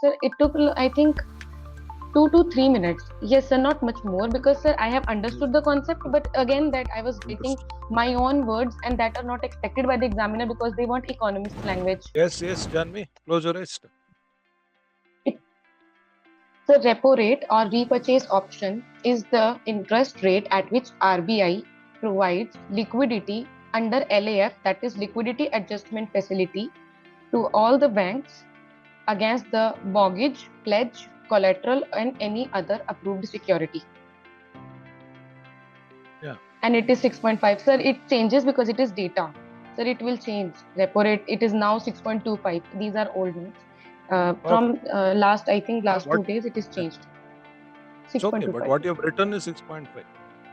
Sir, it took, I think, 2 to 3 minutes. Yes, sir, not much more because, sir, I have understood the concept, but again, that I was writing Understood. my own words and that are not expected by the examiner because they want economist language. Yes, Janvi, close your eyes. It, the repo rate or repurchase option is the interest rate at which RBI provides liquidity under LAF, that is Liquidity Adjustment Facility, to all the banks against the mortgage, pledge, collateral, and any other approved security. Yeah. And it is 6.5. Sir, it changes because it is data. Sir, it will change. Repo rate, it is now 6.25. These are old notes. Perfect. From last, I think, last What? 2 days, it is Yeah. changed. It's okay, but 6.25. what you have written is 6.5.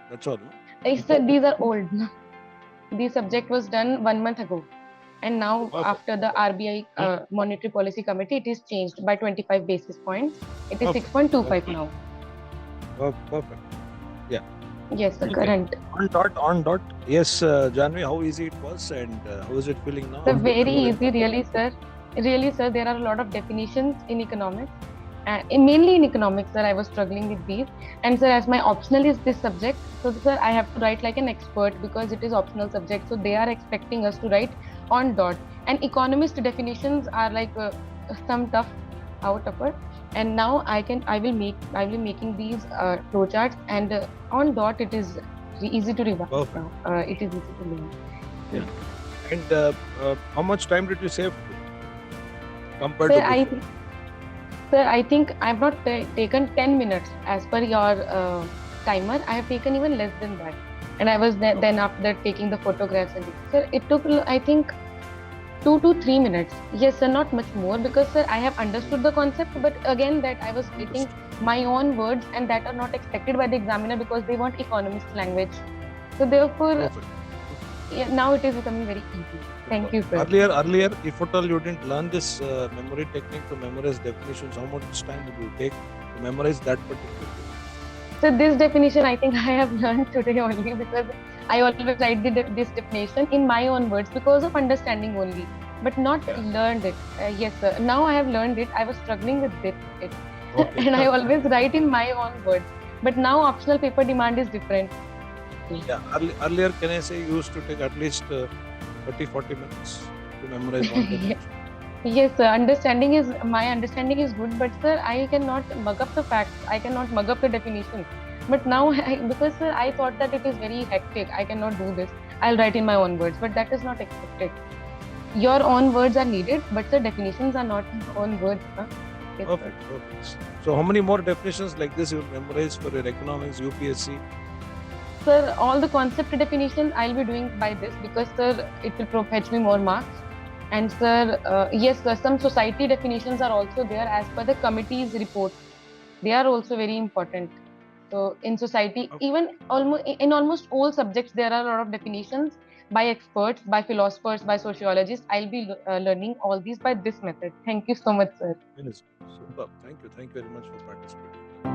That's all. No? I said these are old. The subject was done 1 month ago. And now, Perfect. after the RBI Hmm? Monetary Policy Committee, it is changed by 25 basis points. It is Perfect. 6.25 now. Perfect. Yeah. Yes, sir, Okay. current. On dot. Yes, Janvi, how easy it was and how is it feeling now So after very memorizing? easy, really, sir. Really, sir, there are a lot of definitions in economics. Mainly in economics, sir, I was struggling with these. And sir, as my optional is this subject, so sir, I have to write like an expert because it is optional subject. So they are expecting us to write on dot. And economist definitions are like some tough, out of it. And now I will be making these flowcharts and on dot it is easy to revise Perfect. now. It is easy to learn. Yeah. And how much time did you save compared Sir, to before? I think I've not taken 10 minutes as per your timer. I have taken even less than that. And I was then after that taking the photographs and sir, it took I think 2 to 3 minutes. Yes, sir, not much more because sir, I have understood the concept, but again that I was writing Understood. my own words and that are not expected by the examiner because they want economist language. So therefore, Perfect. yeah, now it is becoming very easy. Thank you, sir. Earlier, if at all you didn't learn this memory technique to memorize definitions, how much time did you take to memorize that particular thing? So this definition, I think I have learned today only because I always write this definition in my own words because of understanding only, but not Yeah. learned it. Yes, sir. Now I have learned it. I was struggling with it, Okay. and I always write in my own words. But now optional paper demand is different. Yeah. Earlier, can I say you used to take at least 30-40 minutes to memorize one definition? Yes, sir. My understanding is good, but sir, I cannot mug up the facts. I cannot mug up the definition. But now, because sir, I thought that it is very hectic. I cannot do this. I'll write in my own words, but that is not expected. Your own words are needed, but the definitions are not your own words. Huh? Yes, sir. Perfect. So, how many more definitions like this you will memorize for your economics, UPSC? Sir, all the concept definitions I'll be doing by this because sir, it will fetch me more marks. And sir, yes, sir, some society definitions are also there as per the committee's report. They are also very important. So in society, Okay. even almost all subjects, there are a lot of definitions by experts, by philosophers, by sociologists. I'll be learning all these by this method. Thank you so much, sir. Superb. Thank you very much for participating.